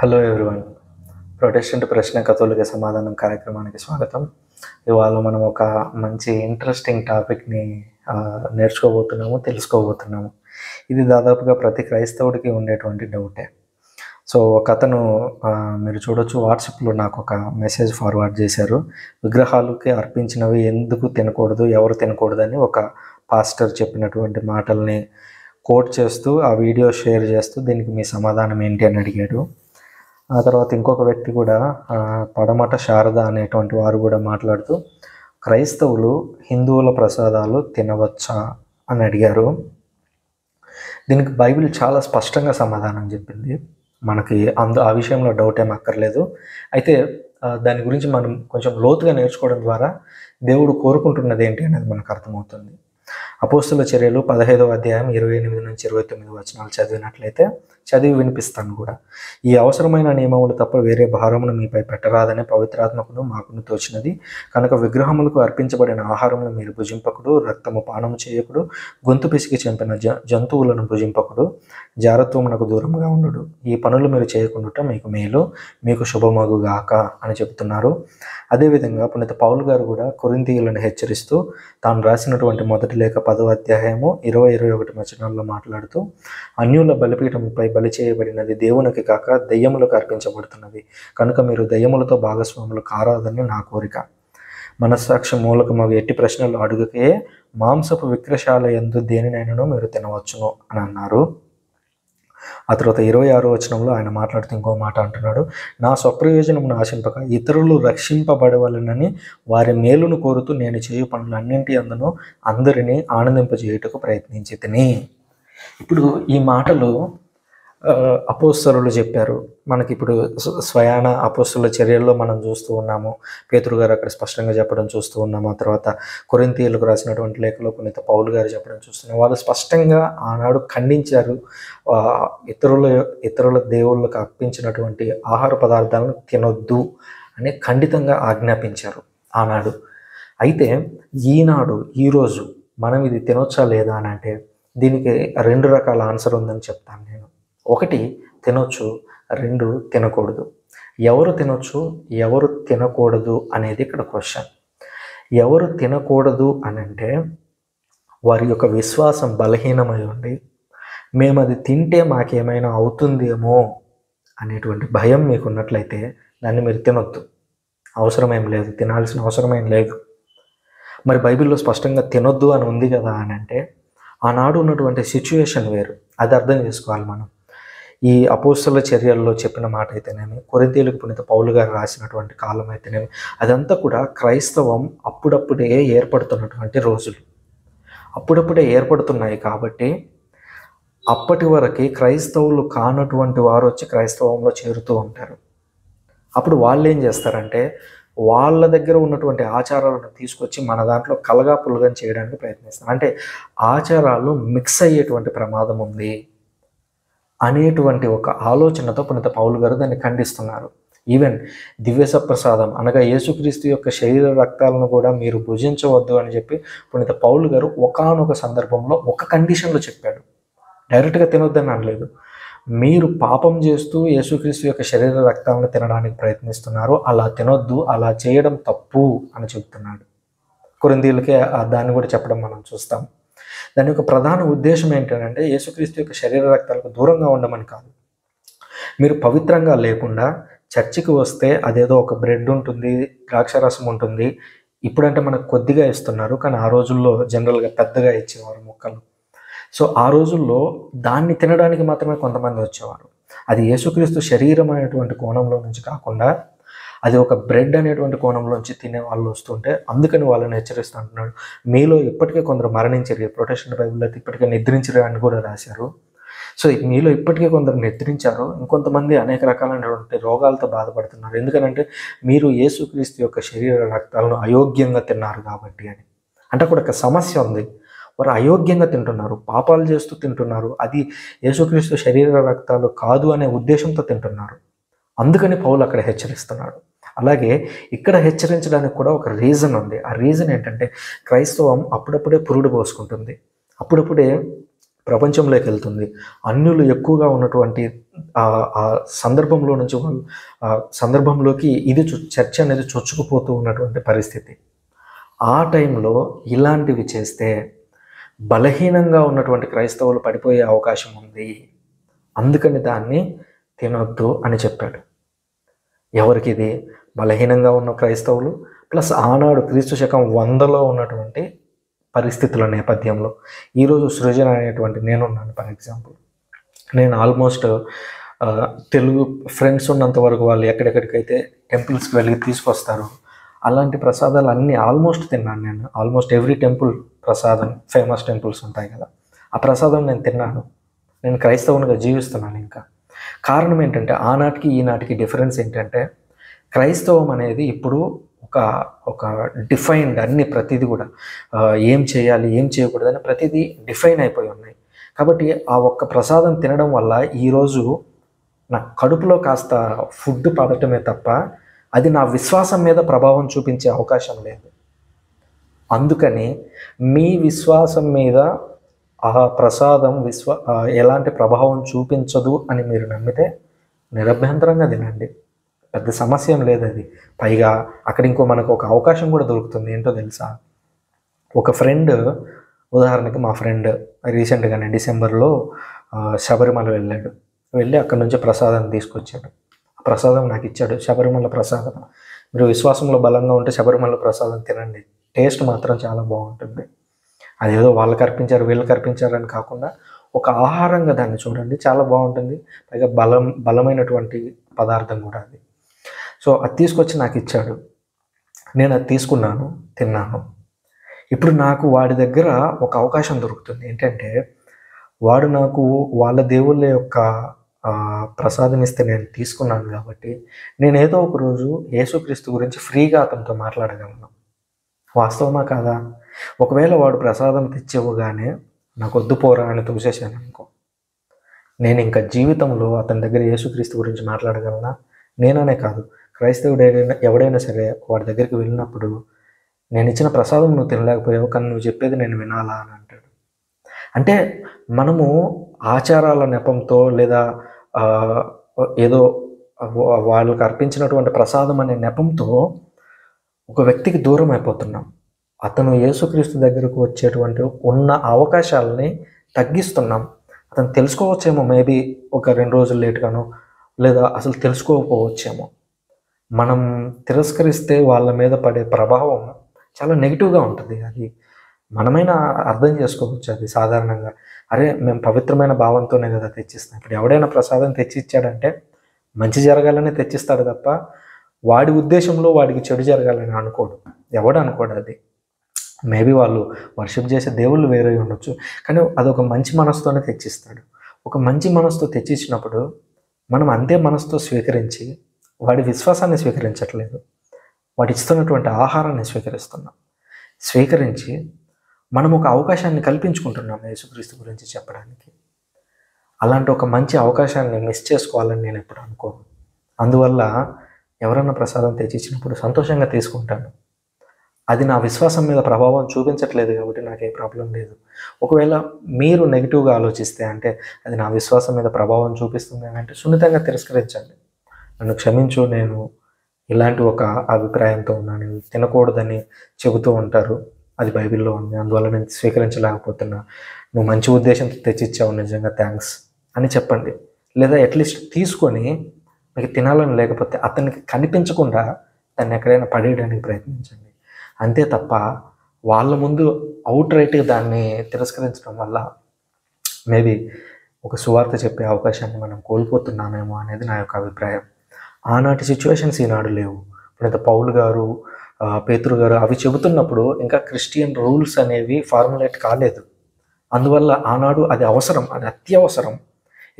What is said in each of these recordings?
Hello everyone. Protestant ప్రశ్న కథోలిక సమాధానం కార్యక్రమానికి స్వాగతం. ఇవాళ మనం ఒక మంచి ఇంట్రెస్టింగ్ టాపిక్ని తెలుసుకోబోతున్నాము. ఇది దాదాపుగా ప్రతి క్రైస్తవుడికి ఉండేటువంటి డౌటే. సో ఒకతను మీరు చూడొచ్చు, వాట్సాప్లో నాకు ఒక మెసేజ్ ఫార్వర్డ్ చేశారు. విగ్రహాలకి అర్పించినవి ఎందుకు తినకూడదు, ఎవరు తినకూడదని ఒక పాస్టర్ చెప్పినటువంటి మాటల్ని కోట్ చేస్తూ ఆ వీడియో షేర్ చేస్తూ దీనికి మీ సమాధానం ఏంటి అని అడిగాడు. ఆ తర్వాత ఇంకొక వ్యక్తి కూడా పడమట శారద అనేటువంటి వారు కూడా మాట్లాడుతూ క్రైస్తవులు హిందువుల ప్రసాదాలు తినవచ్చా అని అడిగారు. దీనికి బైబిల్ చాలా స్పష్టంగా సమాధానం చెప్పింది. మనకి ఆ విషయంలో డౌట్ ఏం అక్కర్లేదు. అయితే దాని గురించి మనం కొంచెం లోతుగా నేర్చుకోవడం ద్వారా దేవుడు కోరుకుంటున్నది ఏంటి అనేది మనకు అర్థమవుతుంది. అపోస్తుల చర్యలు 15వ అధ్యాయం 28 నుంచి 29 వచనాలు చదివినట్లయితే చదివి వినిపిస్తాను కూడా. ఈ అవసరమైన నియమములు తప్ప వేరే భారమును మీపై పెట్టరాదని పవిత్రాత్మకును మాకును తోచినది. కనుక విగ్రహములకు అర్పించబడిన ఆహారమును మీరు భుజింపకుడు, రక్తము పానము చేయకుడు, గొంతు పిసికి చంపిన జంతువులను భుజింపకుడు, జారత్వమునకు దూరంగా ఉండుడు. ఈ పనులు మీరు చేయకుండా మీకు మేలు, మీకు శుభమగుగాక అని చెబుతున్నారు. అదేవిధంగా పునీత పౌలు గారు కూడా కొరింథీయులను హెచ్చరిస్తూ తాను రాసినటువంటి మొదటి లేఖ 10వ అధ్యాయము 20-21 వచనాల్లో మాట్లాడుతూ అన్యుల బలిపీఠంపై బలి చేయబడినది దేవునికి కాక దెయ్యములకు అర్పించబడుతున్నది. కనుక మీరు దెయ్యములతో భాగస్వాములు కారాదని నా కోరిక. మనస్సాక్షి మూలకమగు ఎట్టి ప్రశ్నలు అడుగుకే మాంసపు విక్రశాల యందు దేనినైనాను మీరు తినవచ్చును అని అన్నారు. ఆ తర్వాత 26వ వచనంలో ఆయన మాట్లాడుతూ ఇంకో మాట అంటున్నాడు. నా స్వప్రయోజనమును ఆశింపక ఇతరులు రక్షింపబడవలనని వారి మేలును కోరుతూ నేను చేయు పనులన్నింటి అందును అందరినీ ఆనందింపజేయుటకు ప్రయత్నించితిని. ఇప్పుడు ఈ మాటలు అపోస్తలులు చెప్పారు. మనకి ఇప్పుడు స్వయాన అపోస్తలుల చర్యల్లో మనం చూస్తూ ఉన్నాము. పేతురు గారు అక్కడ స్పష్టంగా చెప్పడం చూస్తూ ఉన్నాము. ఆ తర్వాత కొరింథీయులకు రాసినటువంటి లేఖలో పునీత పౌలు గారు చెప్పడం చూస్తున్నాం. వాళ్ళు స్పష్టంగా ఆనాడు ఖండించారు. ఇతరుల దేవుళ్ళకు అర్పించినటువంటి ఆహార పదార్థాలను తినొద్దు అని ఖండితంగా ఆజ్ఞాపించారు ఆనాడు. అయితే ఈరోజు మనం ఇది తినొచ్చా లేదా అని అంటే దీనికి 2 రకాల ఆన్సర్ ఉందని చెప్తాను నేను. 1 తినొచ్చు, 2 తినకూడదు. ఎవరు తినొచ్చు, ఎవరు తినకూడదు అనేది ఇక్కడ క్వశ్చన్. ఎవరు తినకూడదు అని అంటే వారి యొక్క విశ్వాసం బలహీనమై ఉండి మేము అది తింటే మాకేమైనా అవుతుందేమో అనేటువంటి భయం మీకు ఉన్నట్లయితే దాన్ని మీరు తినొద్దు. అవసరమేం లేదు, తినాల్సిన అవసరమేం లేదు. మరి బైబిల్లో స్పష్టంగా తినొద్దు అని ఉంది కదా అని అంటే ఆనాడు ఉన్నటువంటి సిచ్యువేషన్ వేరు. అది అర్థం చేసుకోవాలి మనం. ఈ అపోస్తలుల చర్యల్లో చెప్పిన మాట అయితేనేమి, కొరింథీయులకు పునీత పౌలు గారు రాసినటువంటి కాలం అయితేనేమి, అదంతా కూడా క్రైస్తవం అప్పుడప్పుడే ఏర్పడుతున్నటువంటి రోజులు. అప్పుడప్పుడే ఏర్పడుతున్నాయి కాబట్టి అప్పటి వరకు క్రైస్తవులు కానటువంటి వారు వచ్చి క్రైస్తవంలో చేరుతూ ఉంటారు. అప్పుడు వాళ్ళు ఏం చేస్తారంటే వాళ్ళ దగ్గర ఉన్నటువంటి ఆచారాలను తీసుకొచ్చి మన దాంట్లో కలగా పులగం చేయడానికి ప్రయత్నిస్తారు. అంటే ఆచారాలు మిక్స్ అయ్యేటువంటి ప్రమాదం ఉంది అనేటువంటి ఒక ఆలోచనతో పునీత పౌలు గారు దాన్ని ఖండిస్తున్నారు. ఈవెన్ దివ్యసప్రసాదం అనగా యేసుక్రీస్తు యొక్క శరీర రక్తాలను కూడా మీరు భుజించవద్దు అని చెప్పి పునీత పౌలు గారు ఒకానొక సందర్భంలో ఒక కండిషన్లో చెప్పాడు. డైరెక్ట్గా తినొద్దని అనలేదు. మీరు పాపం చేస్తూ యేసుక్రీస్తు యొక్క శరీర రక్తాలను తినడానికి ప్రయత్నిస్తున్నారు, అలా తినొద్దు, అలా చేయడం తప్పు అని చెబుతున్నాడు. కొరింథీయులకే దాన్ని కూడా చెప్పడం మనం చూస్తాం. దాని యొక్క ప్రధాన ఉద్దేశం ఏంటంటే యేసుక్రీస్తు యొక్క శరీర రక్తాలకు దూరంగా ఉండమని కాదు. మీరు పవిత్రంగా లేకుండా చర్చికి వస్తే అదేదో ఒక బ్రెడ్ ఉంటుంది, ద్రాక్షారసం ఉంటుంది. ఇప్పుడంటే మనకు కొద్దిగా ఇస్తున్నారు, కానీ ఆ రోజుల్లో జనరల్గా పెద్దగా ఇచ్చేవారు ముక్కలు. సో ఆ రోజుల్లో దాన్ని తినడానికి మాత్రమే కొంతమంది వచ్చేవారు. అది యేసుక్రీస్తు శరీరం అనేటువంటి కోణంలో నుంచి కాకుండా అది ఒక బ్రెడ్ అనేటువంటి కోణంలోంచి తినే వాళ్ళు వస్తుంటే అందుకని వాళ్ళని హెచ్చరిస్తూ అంటున్నాడు. మీలో ఇప్పటికే కొందరు మరణించారు. ప్రొటెస్టెంట్ బైబిల్లో అయితే ఇప్పటికే నిద్రించరు అని కూడా రాశారు. సో మీలో ఇప్పటికే కొందరు నిద్రించారు, ఇంకొంతమంది అనేక రకాలైనటువంటి రోగాలతో బాధపడుతున్నారు. ఎందుకనంటే మీరు యేసుక్రీస్తు యొక్క శరీర రక్తాలను అయోగ్యంగా తిన్నారు కాబట్టి అని. అంటే అక్కడ ఒక సమస్య ఉంది. వారు అయోగ్యంగా తింటున్నారు, పాపాలు చేస్తూ తింటున్నారు. అది యేసుక్రీస్తు శరీర రక్తాలు కాదు అనే ఉద్దేశంతో తింటున్నారు. అందుకని పౌలు అక్కడ హెచ్చరిస్తున్నాడు. అలాగే ఇక్కడ హెచ్చరించడానికి కూడా ఒక రీజన్ ఉంది. ఆ రీజన్ ఏంటంటే క్రైస్తవం అప్పుడప్పుడే పురుడు పోసుకుంటుంది, అప్పుడప్పుడే ప్రపంచంలోకి వెళ్తుంది. అన్యులు ఎక్కువగా ఉన్నటువంటి ఆ సందర్భంలో నుంచి వాళ్ళు ఆ సందర్భంలోకి చర్చ అనేది చొచ్చుకుపోతూ ఉన్నటువంటి పరిస్థితి. ఆ టైంలో ఇలాంటివి చేస్తే బలహీనంగా ఉన్నటువంటి క్రైస్తవులు పడిపోయే అవకాశం ఉంది. అందుకని దాన్ని తినొద్దు అని చెప్పాడు. ఎవరికి ఇది? బలహీనంగా ఉన్న క్రైస్తవులు, ప్లస్ ఆనాడు క్రీస్తు శకం 100లో ఉన్నటువంటి పరిస్థితుల నేపథ్యంలో. ఈరోజు సృజన అనేటువంటి నేనున్నాను. ఫర్ ఎగ్జాంపుల్, నేను ఆల్మోస్ట్ తెలుగు ఫ్రెండ్స్ ఉన్నంత వరకు వాళ్ళు ఎక్కడెక్కడికైతే టెంపుల్స్కి వెళ్ళి తీసుకొస్తారు అలాంటి ప్రసాదాలు అన్నీ ఆల్మోస్ట్ తిన్నాను నేను. ఆల్మోస్ట్ ఎవ్రీ టెంపుల్ ప్రసాదం, ఫేమస్ టెంపుల్స్ ఉంటాయి కదా, ఆ ప్రసాదం నేను తిన్నాను. నేను క్రైస్తవునిగా జీవిస్తున్నాను. ఇంకా కారణం ఏంటంటే ఆనాటికి ఈనాటికి డిఫరెన్స్ ఏంటంటే క్రైస్తవం అనేది ఇప్పుడు ఒక డిఫైన్డ్, అన్ని ప్రతిదీ కూడా ఏం చేయాలి ఏం చేయకూడదని ప్రతిదీ డిఫైన్ అయిపోయి ఉన్నాయి. కాబట్టి ఆ ఒక్క ప్రసాదం తినడం వల్ల ఈరోజు నా కడుపులో కాస్త ఫుడ్ పడటమే తప్ప అది నా విశ్వాసం మీద ప్రభావం చూపించే అవకాశం లేదు. అందుకని మీ విశ్వాసం మీద ఆ ప్రసాదం ఎలాంటి ప్రభావం చూపించదు అని మీరు నమ్మితే నిరభ్యంతరంగా తినండి, పెద్ద సమస్య ఏం లేదు అది. పైగా అక్కడ మనకు ఒక అవకాశం కూడా దొరుకుతుంది. ఏంటో తెలుసా? ఒక ఫ్రెండ్, ఉదాహరణకి మా ఫ్రెండ్ రీసెంట్గానే డిసెంబర్లో శబరిమల వెళ్ళి అక్కడి నుంచి ప్రసాదం తీసుకొచ్చాడు. ఆ ప్రసాదం నాకు ఇచ్చాడు, శబరిమల ప్రసాదం. మీరు విశ్వాసంలో బలంగా ఉంటే శబరిమల ప్రసాదం తినండి, టేస్ట్ మాత్రం చాలా బాగుంటుంది. అదేదో వాళ్ళకి అర్పించారు వీళ్ళకి అర్పించారు అని కాకుండా ఒక ఆహారంగా దాన్ని చూడండి, చాలా బాగుంటుంది. పైగా బలమైనటువంటి పదార్థం కూడా అది. సో అది తీసుకొచ్చి నాకు ఇచ్చాడు, నేను అది తీసుకున్నాను, తిన్నాను. ఇప్పుడు నాకు వాడి దగ్గర ఒక అవకాశం దొరుకుతుంది. ఏంటంటే వాడు నాకు వాళ్ళ దేవుళ్ళ యొక్క ప్రసాదం ఇస్తే నేను తీసుకున్నాను కాబట్టి నేను ఏదో ఒక రోజు యేసుక్రీస్తు గురించి ఫ్రీగా అతనితో మాట్లాడగలను. వాస్తవమా కాదా? ఒకవేళ వాడు ప్రసాదం తెచ్చివ్వగానే నాకు వద్దు పోరా అని తోసేసాను అనుకో, నేను ఇంకా జీవితంలో అతని దగ్గర యేసుక్రీస్తు గురించి మాట్లాడగలనా? నేననే కాదు, క్రైస్తవుడు ఎవడైనా సరే వాడి దగ్గరికి వెళ్ళినప్పుడు నేను ఇచ్చిన ప్రసాదం నువ్వు తినలేకపోయావు కానీ నువ్వు చెప్పేది నేను వినాలా అని అంటాడు. అంటే మనము ఆచారాల నెపంతో లేదా ఏదో వాళ్ళకి అర్పించినటువంటి ప్రసాదం అనే నెపంతో ఒక వ్యక్తికి దూరం అయిపోతున్నాం. అతను యేసుక్రీస్తు దగ్గరకు వచ్చేటువంటి ఉన్న అవకాశాలని తగ్గిస్తున్నాం. అతను తెలుసుకోవచ్చేమో, మేబీ ఒక 2 రోజులు లేట్గానో, లేదా అసలు తెలుసుకోకపోవచ్చేమో. మనం తిరస్కరిస్తే వాళ్ళ మీద పడే ప్రభావం చాలా నెగిటివ్గా ఉంటుంది. అది మనమైనా అర్థం చేసుకోవచ్చు. అది సాధారణంగా అరే మేము పవిత్రమైన భావంతోనే కదా తెచ్చిస్తాం. ఇప్పుడు ఎవడైనా ప్రసాదం తెచ్చి ఇచ్చాడంటే మంచి జరగాలని తెచ్చిస్తాడు తప్ప వాడి ఉద్దేశంలో వాడికి చెడు జరగాలని అనుకోడు, ఎవడు అనుకోడు. అది మేబీ వాళ్ళు వర్షిప్ చేసే దేవుళ్ళు వేరే ఉండొచ్చు, కానీ అదొక మంచి మనసుతోనే తెచ్చిస్తాడు. ఒక మంచి మనసుతో తెచ్చిచ్చినప్పుడు మనం అంతే మనసుతో స్వీకరించి వాడి విశ్వాసాన్ని స్వీకరించట్లేదు, వాడు ఇస్తున్నటువంటి ఆహారాన్ని స్వీకరించి మనం ఒక అవకాశాన్ని కల్పించుకుంటున్నాం యేసుక్రీస్తు గురించి చెప్పడానికి. అలాంటి ఒక మంచి అవకాశాన్ని మిస్ చేసుకోవాలని నేను ఎప్పుడు అనుకోను. అందువల్ల ఎవరన్నా ప్రసాదం తెచ్చిచ్చినప్పుడు సంతోషంగా తీసుకుంటాను. అది నా విశ్వాసం మీద ప్రభావం చూపించట్లేదు కాబట్టి నాకే ప్రాబ్లం లేదు. ఒకవేళ మీరు నెగిటివ్గా ఆలోచిస్తే, అంటే అది నా విశ్వాసం మీద ప్రభావం చూపిస్తుంది అని అంటే సున్నితంగా తిరస్కరించండి. నన్ను క్షమించు, నేను ఇలాంటి ఒక అభిప్రాయంతో ఉన్నాను, తినకూడదని చెబుతూ ఉంటారు, అది బైబిల్లో ఉంది, అందువల్ల నేను స్వీకరించలేకపోతున్నా, నువ్వు మంచి ఉద్దేశంతో తెచ్చిచ్చావు, నిజంగా థ్యాంక్స్ అని చెప్పండి. లేదా అట్లీస్ట్ తీసుకొని మీకు తినాలని లేకపోతే అతనికి కనిపించకుండా దాన్ని ఎక్కడైనా పడేయడానికి ప్రయత్నించండి. అంతే తప్ప వాళ్ళ ముందు అవుట్ రైట్గా దాన్ని తిరస్కరించడం వల్ల మేబీ ఒక సువార్త చెప్పే అవకాశాన్ని మనం కోల్పోతున్నామేమో అనేది నా యొక్క అభిప్రాయం. ఆనాటి సిచ్యువేషన్స్ ఈనాడు లేవు. ఇప్పుడైతే పౌలు గారు, పేతురు గారు అవి చెబుతున్నప్పుడు ఇంకా క్రిస్టియన్ రూల్స్ అనేవి ఫార్ములేట్ కాలేదు. అందువల్ల ఆనాడు అది అవసరం, అది అత్యవసరం.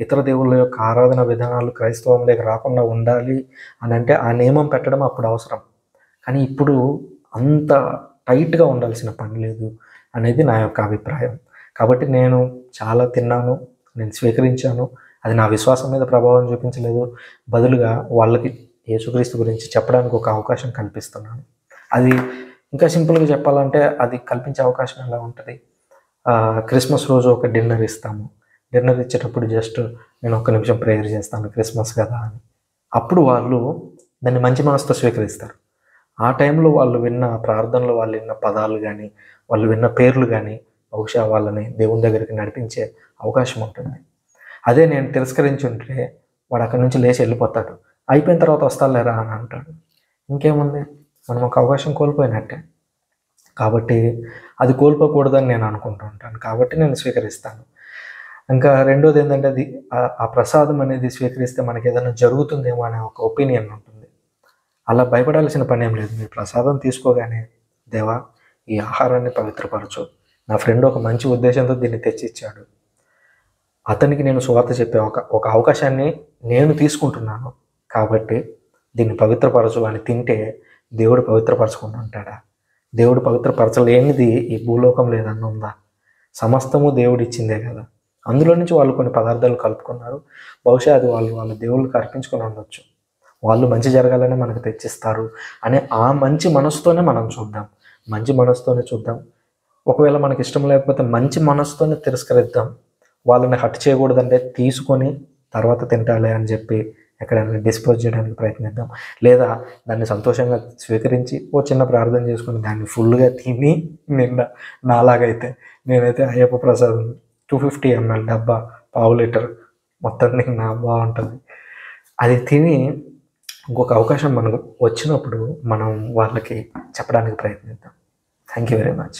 ఇతర దేవుళ్ళ యొక్క ఆరాధన విధానాలు క్రైస్తవంలోకి రాకుండా ఉండాలి అని అంటే ఆ నియమం పెట్టడం అప్పుడు అవసరం. కానీ ఇప్పుడు అంత టైట్గా ఉండాల్సిన పని లేదు అనేది నా యొక్క అభిప్రాయం. కాబట్టి నేను చాలా తిన్నాను, నేను స్వీకరించాను. అది నా విశ్వాసం మీద ప్రభావం చూపించలేదు, బదులుగా వాళ్ళకి యేసుక్రీస్తు గురించి చెప్పడానికి ఒక అవకాశం కల్పిస్తున్నాను. అది ఇంకా సింపుల్గా చెప్పాలంటే అది కల్పించే అవకాశం ఎలా ఉంటుంది? క్రిస్మస్ రోజు ఒక డిన్నర్ ఇస్తాము. డిన్నర్ ఇచ్చేటప్పుడు జస్ట్ నేను ఒక్క నిమిషం ప్రేయర్ చేస్తాను క్రిస్మస్ కదా అని. అప్పుడు వాళ్ళు దాన్ని మంచి మనసుతో స్వీకరిస్తారు. ఆ టైంలో వాళ్ళు విన్న ప్రార్థనలు, వాళ్ళు విన్న పదాలు కానీ, వాళ్ళు విన్న పేర్లు కానీ బహుశా వాళ్ళని దేవుని దగ్గరికి నడిపించే అవకాశం ఉంటుంది. అదే నేను తిరస్కరించి ఉంటే వాడు అక్కడి నుంచి లేచి వెళ్ళిపోతాడు. అయిపోయిన తర్వాత వస్తాలేరా అని అంటాడు. ఇంకేముంది, మనం ఒక అవకాశం కోల్పోయినట్టే. కాబట్టి అది కోల్పోకూడదని నేను అనుకుంటూ ఉంటాను. కాబట్టి నేను స్వీకరిస్తాను. ఇంకా రెండోది ఏంటంటే, అది ఆ ప్రసాదం అనేది స్వీకరిస్తే మనకి ఏదైనా జరుగుతుందేమో అనే ఒక ఒపీనియన్ ఉంటుంది. అలా భయపడాల్సిన పని ఏం లేదు. మీరు ప్రసాదం తీసుకోగానే, దేవా ఈ ఆహారాన్ని పవిత్రపరచు, నా ఫ్రెండ్ ఒక మంచి ఉద్దేశంతో దీన్ని తెచ్చిచ్చాడు, అతనికి నేను సువార్త చెప్పే ఒక అవకాశాన్ని నేను తీసుకుంటున్నాను, కాబట్టి దీన్ని పవిత్రపరచు అని తింటే దేవుడు పవిత్రపరచకుండా ఉంటాడా? దేవుడు పవిత్రపరచలేనిది ఈ భూలోకంలో ఏదన్నా ఉందా? సమస్తము దేవుడు ఇచ్చిందే కదా. అందులో నుంచి వాళ్ళు కొన్ని పదార్థాలు కలుపుకున్నారు. బహుశా అది వాళ్ళ దేవుళ్ళకి అర్పించుకొని ఉండొచ్చు. వాళ్ళు మంచి జరగాలని మనకు తెచ్చిస్తారు అనే ఆ మంచి మనసుతోనే మనం చూద్దాం. మంచి మనసుతోనే చూద్దాం. ఒకవేళ మనకి ఇష్టం లేకపోతే మంచి మనసుతోనే తిరస్కరిద్దాం. వాళ్ళని హర్ట్ చేయకూడదంటే తీసుకొని తర్వాత తింటాలే అని చెప్పి ఎక్కడైనా డిస్పోజ్ చేయడానికి ప్రయత్నిద్దాం. లేదా దాన్ని సంతోషంగా స్వీకరించి ఓ చిన్న ప్రార్థన చేసుకొని దాన్ని ఫుల్గా తిని నిండా, నాలాగైతే నేనైతే అయ్యప్ప ప్రసాదం 250 ml డబ్బా, పావు లీటర్ మొత్తం తిన్నా బాగుంటుంది. అది తిని ఇంకొక అవకాశం మనకు వచ్చినప్పుడు మనం వాళ్ళకి చెప్పడానికి ప్రయత్నిద్దాం. Thank you very much.